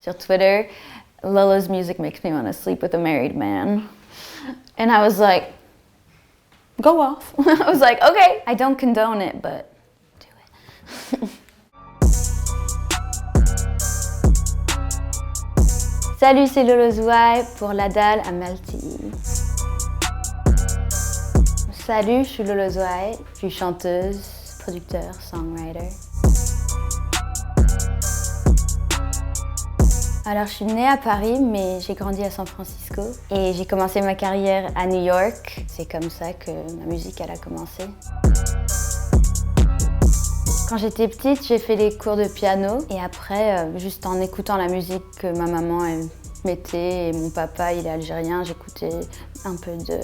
Sur Twitter, Lola's music makes me want to sleep with a married man. And I was like, go off. I was like, okay, I don't condone it, but do it. Salut, c'est Lolo Zouaï pour La Dalle à Malti. Salut, je suis Lolo Zouaï, je suis chanteuse, producteur, songwriter. Alors, je suis née à Paris, mais j'ai grandi à San Francisco. Et j'ai commencé ma carrière à New York. C'est comme ça que ma musique elle a commencé. Quand j'étais petite, j'ai fait des cours de piano. Et après, juste en écoutant la musique que ma maman elle mettait, et mon papa il est algérien, j'écoutais un peu de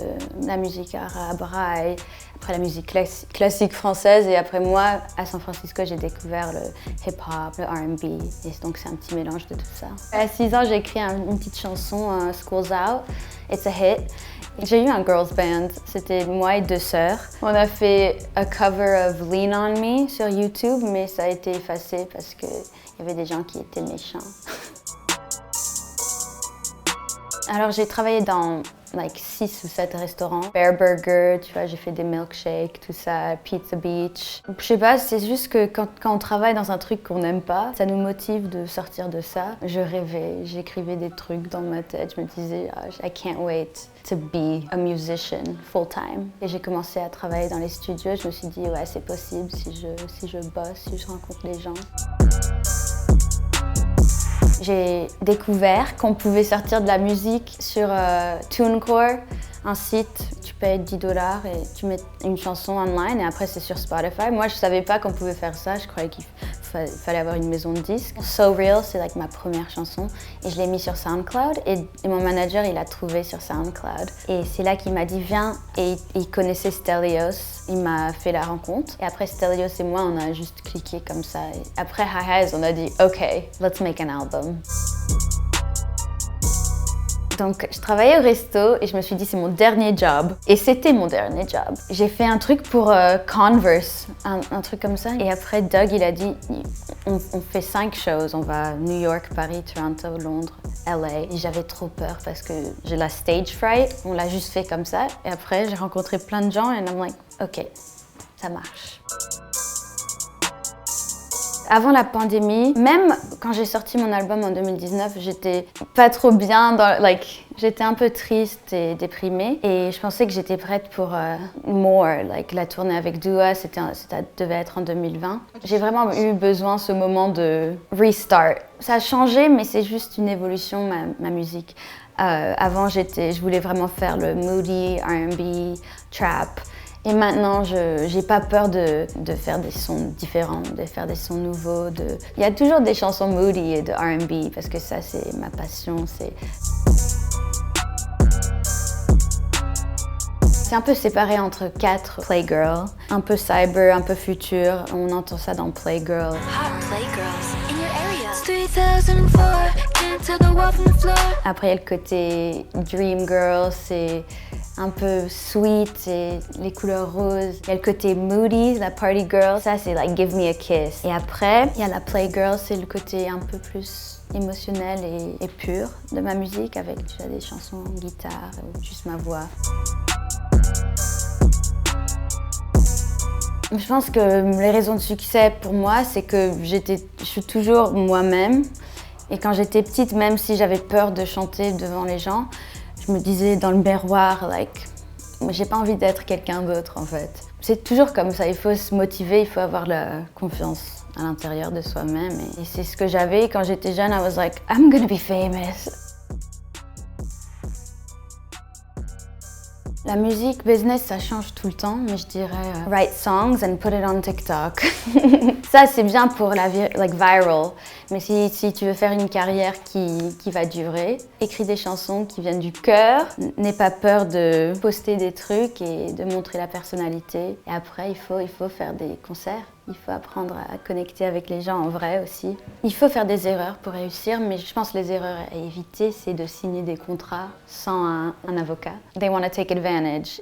la musique arabe, raï, après la musique classique française. Et après moi, à San Francisco, j'ai découvert le hip-hop, le R&B. Et donc c'est un petit mélange de tout ça. À 6 ans, j'ai écrit une petite chanson, School's Out. It's a hit. J'ai eu un girls band, c'était moi et 2 sœurs. On a fait un cover of Lean on Me sur YouTube, mais ça a été effacé parce qu'il y avait des gens qui étaient méchants. Alors j'ai travaillé dans 6 ou 7 restaurants. Bear Burger, tu vois, j'ai fait des milkshakes, tout ça, Pizza Beach. Je sais pas, c'est juste que quand on travaille dans un truc qu'on n'aime pas, ça nous motive de sortir de ça. Je rêvais, j'écrivais des trucs dans ma tête, je me disais, I can't wait to be a musician full time. Et j'ai commencé à travailler dans les studios, je me suis dit, ouais, c'est possible si je bosse, si je rencontre les gens. J'ai découvert qu'on pouvait sortir de la musique sur TuneCore, un site, tu payes $10 et tu mets une chanson online et après c'est sur Spotify. Moi je savais pas qu'on pouvait faire ça, je croyais qu'il fallait avoir une maison de disques. So Real, c'est ma première chanson et je l'ai mis sur SoundCloud et mon manager il l'a trouvé sur SoundCloud. Et c'est là qu'il m'a dit viens, et il connaissait Stelios, il m'a fait la rencontre. Et après Stelios et moi on a juste cliqué comme ça. Et après High Highs on a dit ok, let's make an album. Donc je travaillais au resto et je me suis dit c'est mon dernier job. Et c'était mon dernier job. J'ai fait un truc pour Converse, un truc comme ça. Et après Doug il a dit on fait 5 shows. On va à New York, Paris, Toronto, Londres, LA. Et j'avais trop peur parce que j'ai la stage fright. On l'a juste fait comme ça. Et après j'ai rencontré plein de gens et I'm like ok, ça marche. Avant la pandémie, même quand j'ai sorti mon album en 2019, j'étais pas trop bien, j'étais un peu triste et déprimée. Et je pensais que j'étais prête pour more, la tournée avec Dua, ça devait être en 2020. J'ai vraiment eu besoin de ce moment de restart. Ça a changé, mais c'est juste une évolution, ma musique. Avant, je voulais vraiment faire le moody, R&B, trap. Et maintenant, j'ai pas peur de faire des sons différents, de faire des sons nouveaux. Il y a toujours des chansons moody et de R&B parce que ça, c'est ma passion. C'est un peu séparé entre 4 Playgirl, un peu cyber, un peu futur. On entend ça dans Playgirl. Hot Playgirls in your area. 3004, into the wall from the floor. Après, il y a le côté Dream Girl, c'est un peu sweet et les couleurs roses. Il y a le côté moody, la party girl, ça c'est give me a kiss. Et après, il y a la playgirl, c'est le côté un peu plus émotionnel et pur de ma musique avec des chansons en guitare ou juste ma voix. Je pense que les raisons de succès pour moi, c'est que je suis toujours moi-même. Et quand j'étais petite, même si j'avais peur de chanter devant les gens, je me disais dans le miroir, j'ai pas envie d'être quelqu'un d'autre en fait. C'est toujours comme ça, il faut se motiver, il faut avoir la confiance à l'intérieur de soi-même. Et c'est ce que j'avais quand j'étais jeune, I was like, I'm gonna be famous. La musique business, ça change tout le temps, mais je dirais write songs and put it on TikTok. Ça, c'est bien pour la viral. Mais si tu veux faire une carrière qui va durer, écris des chansons qui viennent du cœur. N'aie pas peur de poster des trucs et de montrer la personnalité. Et après, il faut faire des concerts. Il faut apprendre à connecter avec les gens en vrai aussi. Il faut faire des erreurs pour réussir, mais je pense que les erreurs à éviter, c'est de signer des contrats sans un avocat. They want to take advantage.